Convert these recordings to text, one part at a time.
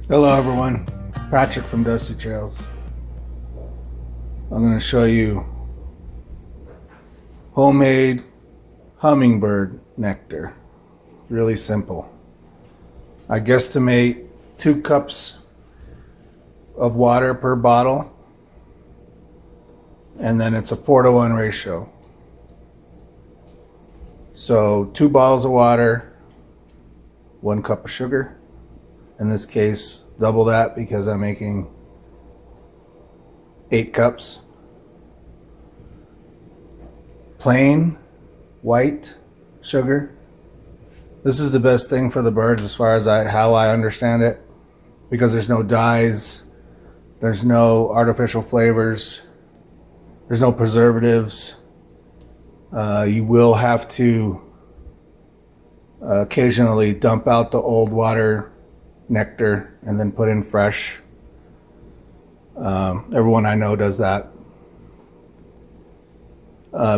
Hello everyone, Patrick from Dusty Trails. I'm going to show you homemade hummingbird nectar. Really simple. I guesstimate 2 cups of water per bottle, and then it's a 4-to-1 ratio. So 2 bottles of water, 1 cup of sugar. In this case, double that because I'm making 8 cups. Plain white sugar. This is the best thing for the birds as far as how I understand it, because there's no dyes, there's no artificial flavors, there's no preservatives. You will have to occasionally dump out the old water nectar and then put in fresh. Everyone I know does that.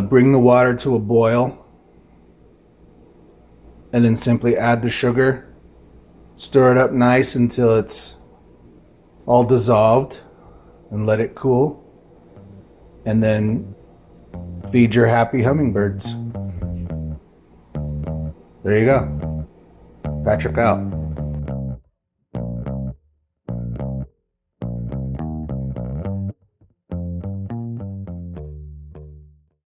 Bring the water to a boil and then simply add the sugar. Stir it up nice until it's all dissolved and let it cool. And then feed your happy hummingbirds. There you go. Patrick out.